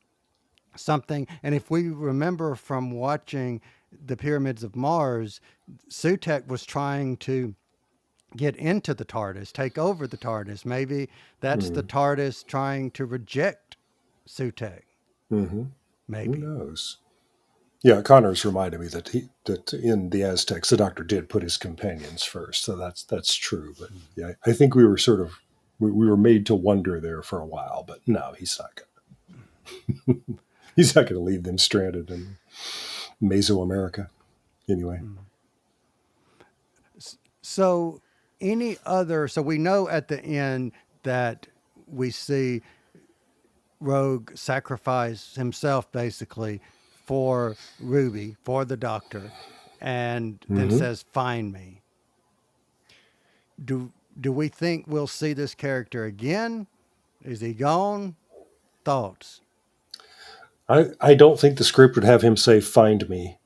something. And if we remember from watching the Pyramids of Mars, Sutek was trying to get into the TARDIS, take over the TARDIS. Maybe that's the TARDIS trying to reject Sutek. Maybe. Who knows? Yeah, Connor's reminded me that in the Aztecs, the Doctor did put his companions first, so that's true. But yeah, I think we were we were made to wonder there for a while. But no, he's not going. He's not going to leave them stranded in Mesoamerica. Anyway, So so we know at the end that we see Rogue sacrifice himself basically for Ruby, for the Doctor, and then says, "Find me." Do we think we'll see this character again? Is he gone? Thoughts? I don't think the script would have him say "find me."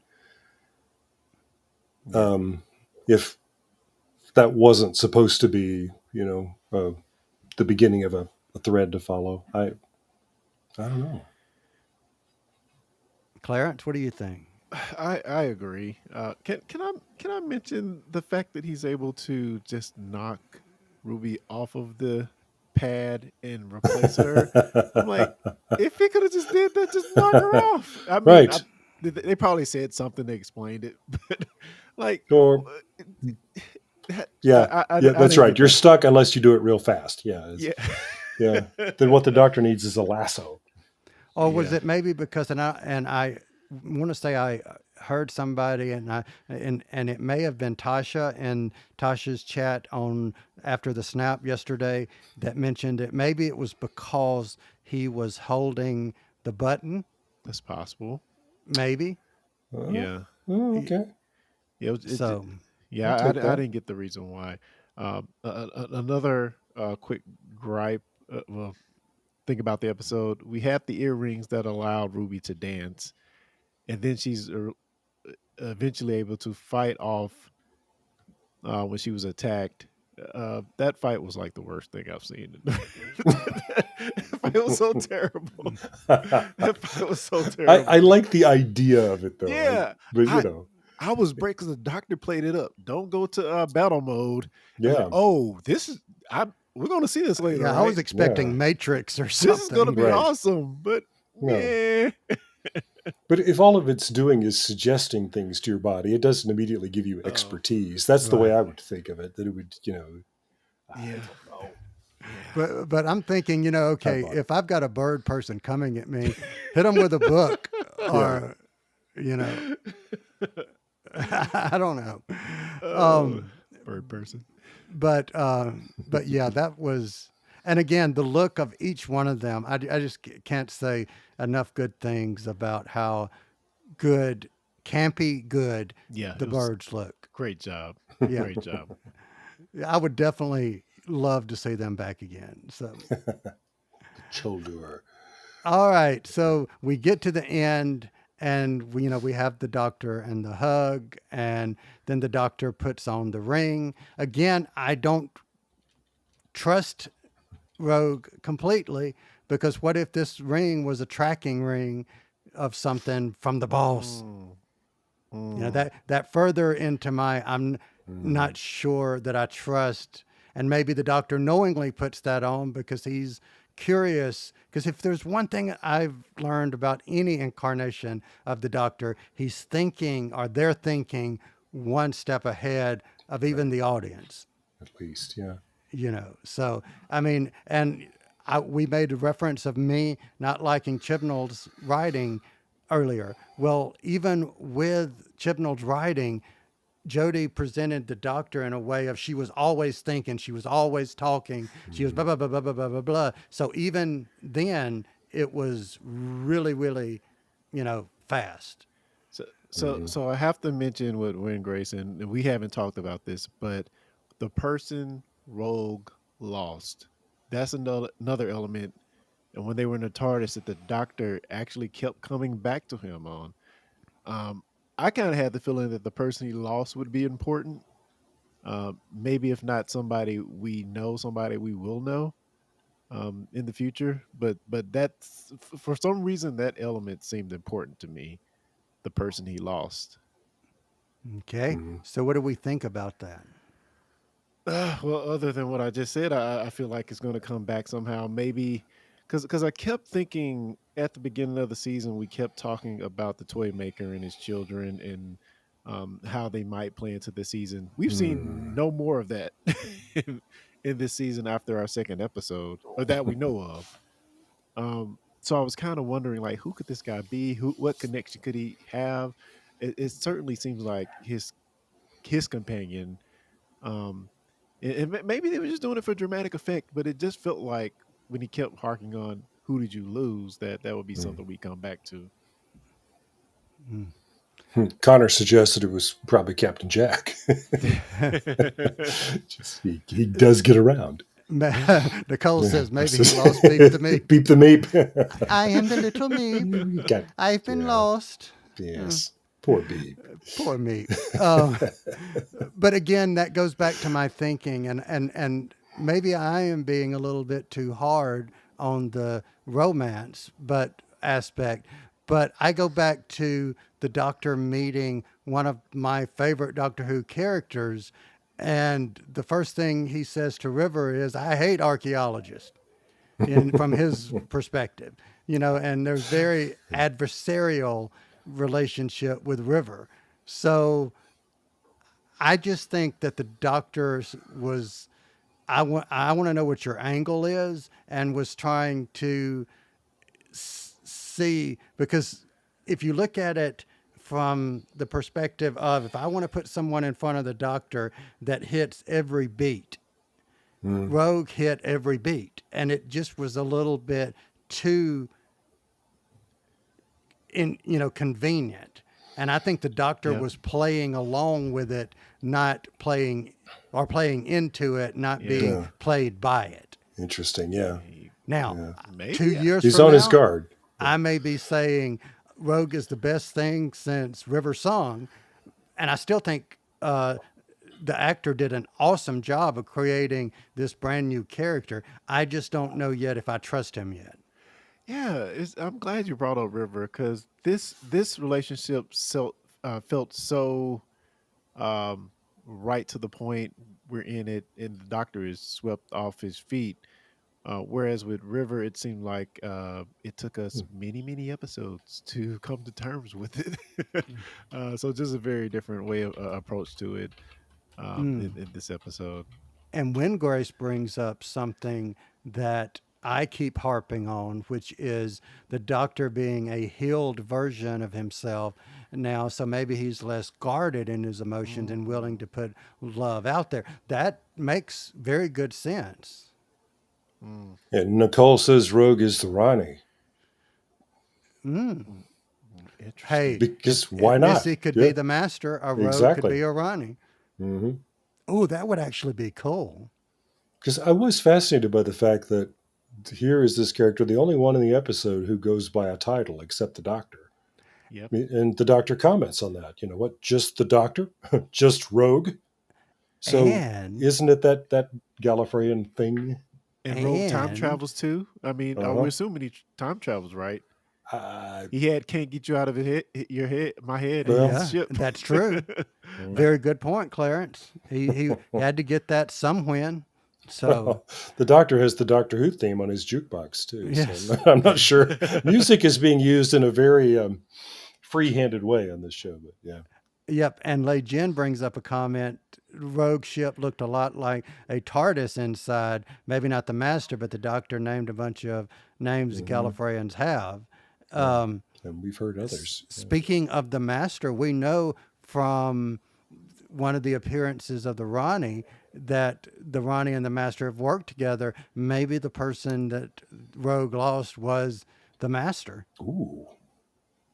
If that wasn't supposed to be, the beginning of a thread to follow, I don't know. Clarence, what do you think? I agree. Can I mention the fact that he's able to just knock Ruby off of the pad and replace her? I'm like, if he could have just did that, just knock her off. I mean, Right. they probably said something to explain it, but like, Or yeah, I that's didn't right. get You're that. stuck unless you do it real fast. Yeah, Yeah. yeah. Then what the Doctor needs is a lasso. Or was Yeah. it maybe because I want to say I heard somebody and it may have been Tasha in Tasha's chat on after the snap yesterday that mentioned it. Maybe it was because he was holding the button. That's possible. Maybe. Yeah. Oh, Y- okay. Yeah. So, Yeah. I'll take I that. didn't get the reason why. Another quick gripe. Well, think about the episode. We had the earrings that allowed Ruby to dance, and then she's eventually able to fight off when she was attacked. That fight was like the worst thing I've seen. That fight was so terrible. That fight was so I terrible. like the idea of it though. Yeah, But you I know, I was breaking. The doctor played it up. Don't go to battle mode. I was like, yeah, oh, this is. We're going to see this later, yeah, I was right? expecting yeah, Matrix or This is going to something. be right. awesome, but No. yeah. But if all of it's doing is suggesting things to your body, it doesn't immediately give you Oh, expertise. That's the way Right. I would think of it. That it would, I yeah, don't know. yeah. But I'm thinking, I okay, bought it. if I've got a bird person coming at me, hit them with a book, Yeah. or you know, I don't know. Oh, bird person. But yeah, that was, and again, the look of each one of them. I just can't say enough good things about how good, campy good Yeah, the it was birds look. great job. Yeah, Great job. I would definitely love to see them back again. So. Choldur. All right, so we get to the end, and we have the doctor and the hug, and then the doctor puts on the ring. Again, I don't trust Rogue completely, because what if this ring was a tracking ring of something from the boss? Mm. That further into my, I'm Mm. not sure that I trust, and maybe the doctor knowingly puts that on because he's curious. Because if there's one thing I've learned about any incarnation of the doctor, he's thinking, or they're thinking, one step ahead of even Right. the audience. At least, yeah. So I mean, and we made a reference of me not liking Chibnall's writing earlier. Well, even with Chibnall's writing, Jody presented the doctor in a way of, she was always thinking, she was always talking, she was blah blah blah blah blah blah blah blah. So even then, it was really really, fast. Hmm. So I have to mention with Wayne Grayson, and we haven't talked about this, but the person Rogue lost. That's another element. And when they were in the TARDIS, that the doctor actually kept coming back to him on. Um, I kind of had the feeling that the person he lost would be important. Maybe if not somebody we know, somebody we will know in the future. But that's for some reason that element seemed important to me. The person he lost. Okay, Hmm. so what do we think about that? Well, other than what I just said, I feel like it's going to come back somehow. Maybe because I kept thinking at the beginning of the season, we kept talking about the toy maker and his children and how they might play into the season. We've seen Hmm. no more of that in, in this season after our second episode, or that we know of. So I was kind of wondering, like, who could this guy be? What connection could he have? It certainly seems like his companion. Um, and maybe they were just doing it for dramatic effect, but it just felt like when he kept harking on "Who did you lose?" that would be Hmm. something we come back to. Connor suggested it was probably Captain Jack. Just, he does get around. Nicole Yeah. says maybe he lost Beep the Meep. Beep the meep. I am the little Meep. You got, I've been yeah. lost. Yes. Poor Beep. Poor Meep. But again, that goes back to my thinking, and maybe I am being a little bit too hard on the romance aspect. But I go back to the Doctor meeting one of my favorite Doctor Who characters, and the first thing he says to River is, "I hate archaeologists." From his perspective, and there's very adversarial relationship with River. So I just think that the doctor was, I want to know what your angle is, and was trying to see, because if you look at it from the perspective of, if I want to put someone in front of the doctor that hits every beat, Mm. Rogue hit every beat, and it just was a little bit too convenient. And I think the doctor Yeah. was playing along with it, not playing or playing into it, not Yeah. being Yeah. played by it. Interesting. Yeah. Now, Yeah. Maybe. 2 years He's from on his now, guard. I may be saying Rogue is the best thing since River Song, and I still think the actor did an awesome job of creating this brand new character. I just don't know yet if I trust him yet. Yeah, I'm glad you brought up River because this relationship felt so um, right to the point. We're in it, and the doctor is swept off his feet. Whereas with River, it seemed like it took us many episodes to come to terms with it. So just a very different way of approach to it in this episode. And Windgrace brings up something that I keep harping on, which is the doctor being a healed version of himself now. So maybe he's less guarded in his emotions and willing to put love out there. That makes very good sense. And Nicole says Rogue is the Ronnie. Interesting. Hey, Because why not? Missy could be the master, a Rogue could Exactly. be a Ronnie. Mm-hmm. Oh, that would actually be cool. Because I was fascinated by the fact that here is this character, the only one in the episode who goes by a title except the doctor. Yep. And the doctor comments on that. You know what? Just the doctor? Just Rogue? So And- isn't it that Gallifreyan thing? And Rogue time And- travels too. I mean, we're assuming he time travels, right? He can't get you out of your head, my head. Well- in Yeah, his ship. that's true. Very good point, Clarence. He had to get that somewhen. So The doctor has the Doctor Who theme on his jukebox too. Yes. So I'm not sure. Music is being used in a very free-handed way on this show, but yeah. yep. And Lei Jin brings up a comment. Rogue ship looked a lot like a TARDIS inside. Maybe not the master, but the doctor named a bunch of names the Gallifreyans have. And we've heard others. Speaking of the master, we know from one of the appearances of the Ronnie that the Ronnie and the master have worked together. Maybe the person that Rogue lost was the master. Ooh.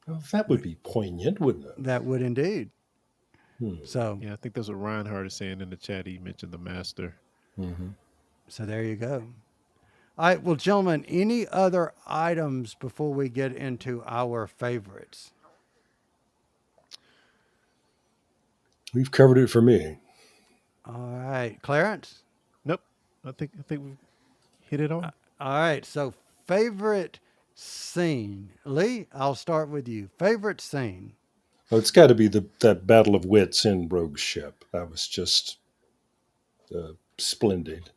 Well, that would be poignant, wouldn't it? That would indeed. So, Yeah, I think that's what Reinhardt is saying in the chat. He mentioned the master. so there you go. All right. Well, gentlemen, any other items before we get into our favorites? We've covered it for me. All right. Clarence? Nope. I think we've hit it on. All right. So, favorite scene. Lee, I'll start with you. Favorite scene. Well, it's got to be that battle of wits in Rogue's ship. That was just splendid.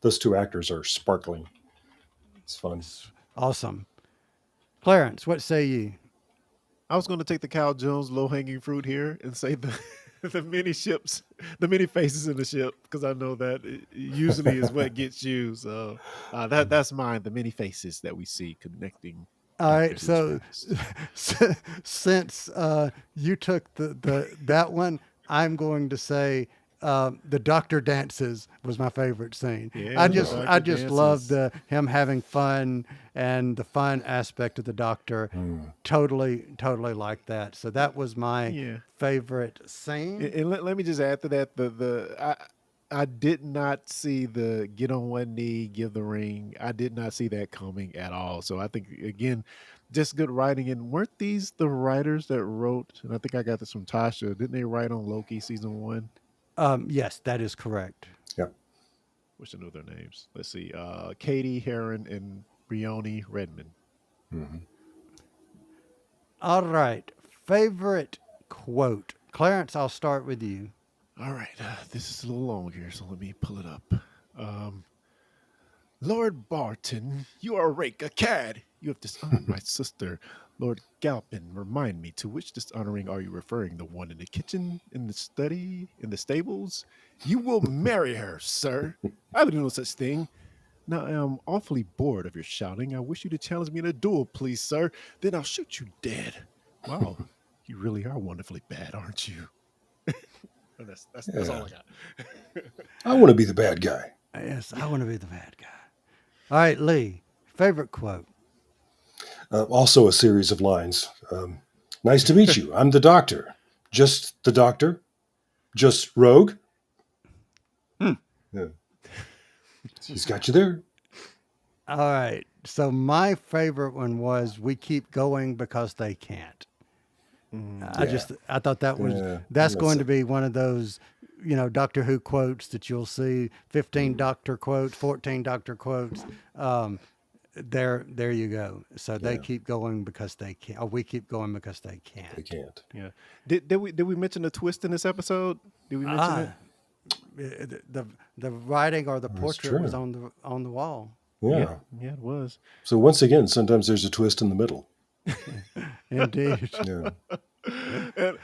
Those two actors are sparkling. It's fun. Awesome. Clarence, what say you? I was going to take the Cal Jones low hanging fruit here and say the the many ships, the many faces in the ship, because I know that it usually is what gets you. So that's mine. The many faces that we see connecting. All right. Dr. So Who's since you took that one, I'm going to say the doctor dances was my favorite scene. Yeah, I the just doctor loved dances. him having fun and the fun aspect of the doctor. Totally like that. So that was my Yeah. favorite scene. And let me just add to that I did not see the get on one knee, give the ring. I did not see that coming at all. So I think again, just good writing. And weren't these the writers that wrote? And I think I got this from Tasha. Didn't they write on Loki season 1? Yes, that is correct. Yeah. Wish I knew their names. Let's see. Katie Heron and Brioni Redmond. All right. Favorite quote. Clarence, I'll start with you. All right, this is a little long here, so let me pull it up. Lord Barton, you are a rake, a cad. You have dishonored my sister. Lord Galpin, remind me, to which dishonoring are you referring? The one in the kitchen, in the study, in the stables? You will marry her, sir. I would do no such thing. Now I am awfully bored of your shouting. I wish you to challenge me in a duel, please, sir. Then I'll shoot you dead. Wow, you really are wonderfully bad, aren't you? That's all I got. I want to be the bad guy. Yes, I want to be the bad guy. All right, Lee. Favorite quote. Also, a series of lines. Nice to meet you. I'm the doctor. Just the doctor? Just Rogue? Hmm. Yeah. He's got you there. All right. So my favorite one was "We keep going because they can't." Mm. I thought that was Yeah. that's going to be one of those, Doctor Who quotes that you'll see 15 Doctor quotes, 14 Doctor quotes. There you go. So they Yeah. keep going because they can't. Or we keep going because they They can't. can't. Yeah. Did we mention the twist in this episode? Did we mention it? The writing or the That's portrait was true. on the wall. Yeah. Yeah, it was. So once again, sometimes there's a twist in the middle. Indeed. Yeah.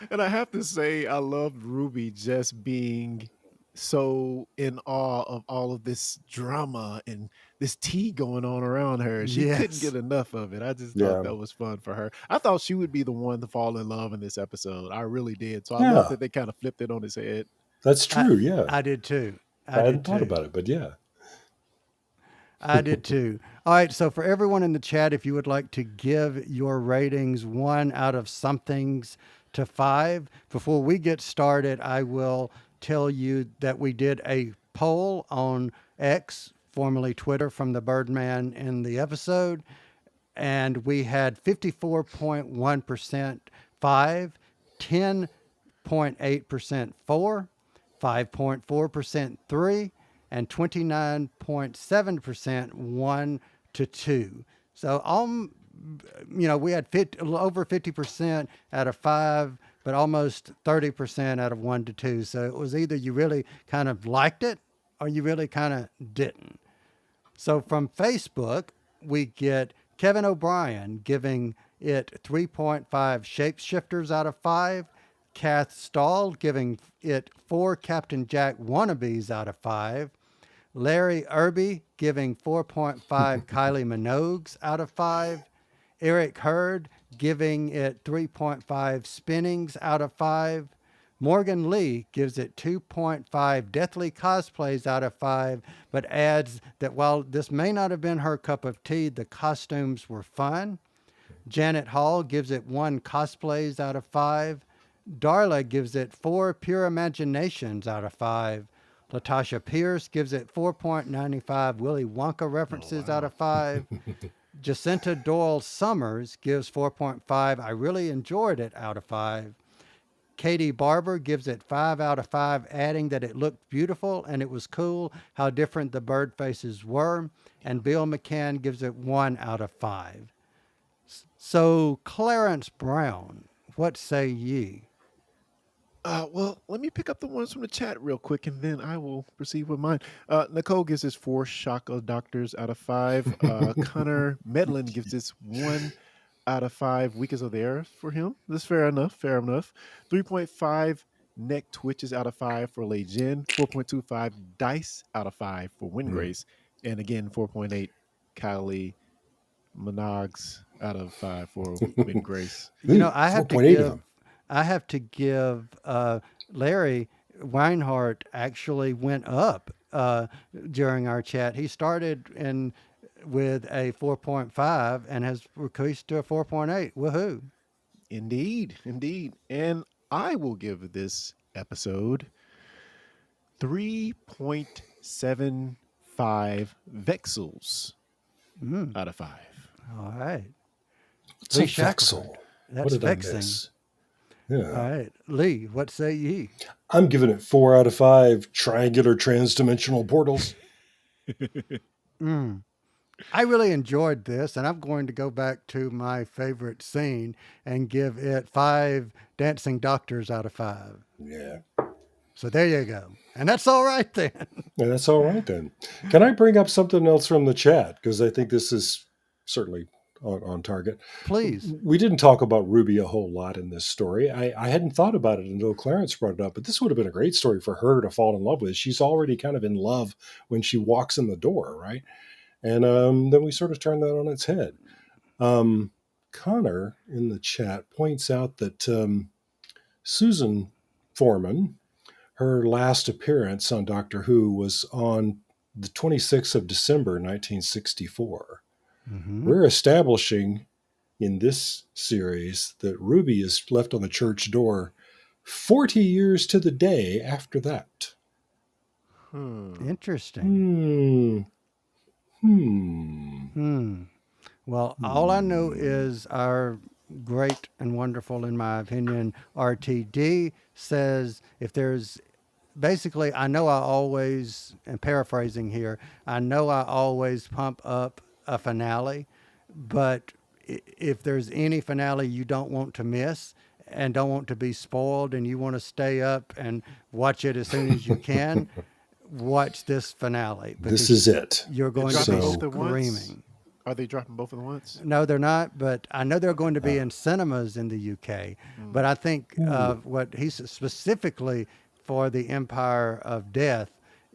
And I have to say, I loved Ruby just being so in awe of all of this drama and this tea going on around her. She couldn't Yes. get enough of it. I just Yeah. thought that was fun for her. I thought she would be the one to fall in love in this episode. I really did. So I love Yeah. that they kind of flipped it on his head. That's I, true. Yeah. I did too. I I hadn't did thought too. about it, but yeah. I did too. All right. So for everyone in the chat, if you would like to give your ratings 1 out of somethings to 5, before we get started, I will tell you that we did a poll on X, formerly Twitter, from the Birdman in the episode, and we had 54.1% 5, 10.8% 4, 5.4% 3, and 29.7% 1 to 2. So we had over 50% out of 5, but almost 30% out of 1 to 2. So it was either you really kind of liked it or you really kind of didn't. So from Facebook, we get Kevin O'Brien giving it 3.5 shapeshifters out of 5, Kath Stahl giving it 4 Captain Jack wannabes out of 5, Larry Irby giving 4.5 Kylie Minogues out of 5, Eric Hurd giving it 3.5 spinnings out of 5, Morgan Lee gives it 2.5 deathly cosplays out of 5, but adds that while this may not have been her cup of tea, the costumes were fun. Janet Hall gives it 1 cosplays out of 5. Darla gives it 4 pure imaginations out of 5. Latasha Pierce gives it 4.95 Willy Wonka references out of 5. Jacinta Doyle Summers gives 4.5 I really enjoyed it out of 5. Katie Barber gives it 5 out of 5, adding that it looked beautiful and it was cool how different the bird faces were. And Bill McCann gives it 1 out of 5. So, Clarence Brown, what say ye? Well, let me pick up the ones from the chat real quick, and then I will proceed with mine. Nicole gives us 4 Shaka Doctors out of 5. Connor Medlin gives us 1 out of 5 Weakest of the Air for him. That's fair enough. Fair enough. 3.5 Neck Twitches out of 5 for Lei Jin. 4.25 Dice out of 5 for Windgrace. And again, 4.8 Kylie Minogues out of 5 for Windgrace. I have to 4.8 of give them. I have to give Larry Weinhardt actually went up during our chat. He started with a 4.5 and has increased to a 4.8. Woohoo! Indeed, indeed. And I will give this episode 3.75 Vexels out of 5. All right. What's a Lee Shackelford. vexel? That's What did vexing. I miss? Yeah. All right. Lee, what say ye? I'm giving it 4 out of 5 triangular transdimensional portals. I really enjoyed this, and I'm going to go back to my favorite scene and give it 5 dancing doctors out of 5. Yeah. So there you go. And that's all right then. And that's all right then. Can I bring up something else from the chat? Because I think this is certainly on target. Please. We didn't talk about Ruby a whole lot in this story. I hadn't thought about it until Clarence brought it up, but this would have been a great story for her to fall in love with. She's already kind of in love when she walks in the door, right? And then we sort of turn that on its head. Connor in the chat points out that Susan Foreman, her last appearance on Doctor Who was on the 26th of December, 1964. We're establishing in this series that Ruby is left on the church door 40 years to the day after that. Interesting. Hmm. Well, all I know is our great and wonderful, in my opinion, RTD says if there's basically, I know I always, and paraphrasing here, I know I always pump up a finale, but if there's any finale you don't want to miss and don't want to be spoiled and you want to stay up and watch it as soon as you can, watch this finale This because is it. you're going They're to be dropping both at once? screaming. Are they dropping both at once? No, they're not, but I know they're going to be in cinemas in the UK. But I think what he's specifically for the Empire of Death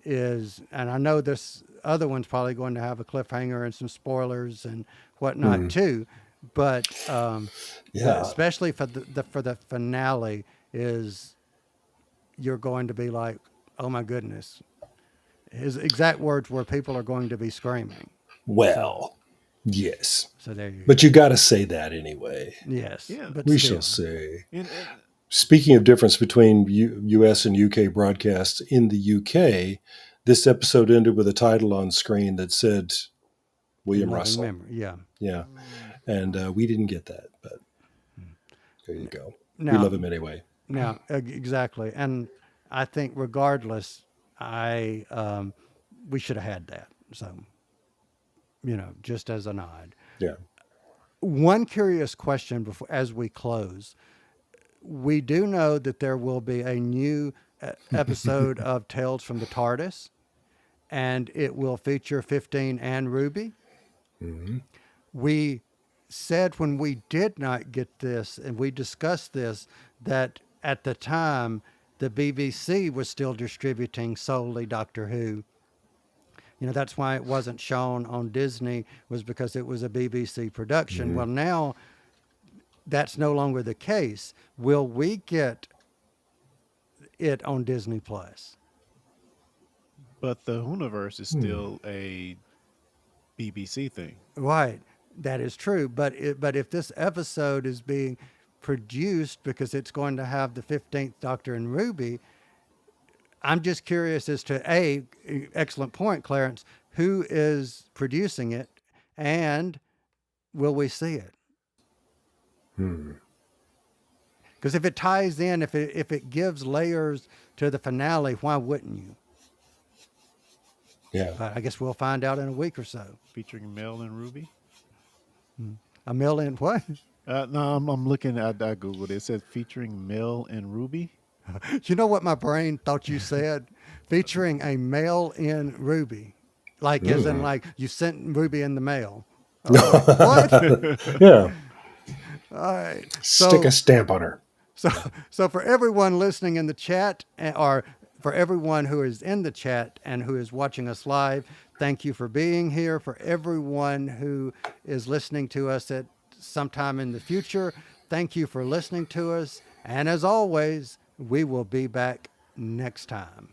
is, and I know this other one's probably going to have a cliffhanger and some spoilers and whatnot too, but Yeah. especially for the finale is you're going to be like, oh my goodness. His exact words were people are going to be screaming. Well, yes. So there you go. But you got to say that anyway. Yes. Yeah. But We still. shall say. And Speaking of difference between US and UK broadcasts, in the UK, this episode ended with a title on screen that said William Loving Russell. memory, yeah. Yeah. And we didn't get that, but there you go. We Now- love him anyway. Now, exactly. And I think regardless, we should have had that. So, just as a nod. Yeah. One curious question before, as we close, we do know that there will be a new episode of Tales from the TARDIS, and it will feature 15 and Ruby. We said when we did not get this, and we discussed this, that at the time the BBC was still distributing solely Doctor Who. That's why it wasn't shown on Disney, was because it was a BBC production. Well, now that's no longer the case. Will we get it on Disney Plus? but the Hooniverse is still a BBC thing. Right, that is true. But if this episode is being produced because it's going to have the 15th Doctor and Ruby, I'm just curious as to excellent point, Clarence, who is producing it, and will we see it? Because if it ties in, if it gives layers to the finale, why wouldn't you? Yeah. But I guess we'll find out in a week or so. Featuring Mel and Ruby. A million what? No, I'm looking at. I googled it. It said featuring Mel and Ruby. You know what my brain thought you said? Featuring a mail in Ruby. Like, as in, like, you sent Ruby in the mail. What? Yeah. All right. Stick a stamp on her. So for everyone listening in the chat, or for everyone who is in the chat and who is watching us live, thank you for being here. For everyone who is listening to us at sometime in the future, thank you for listening to us. And as always, we will be back next time.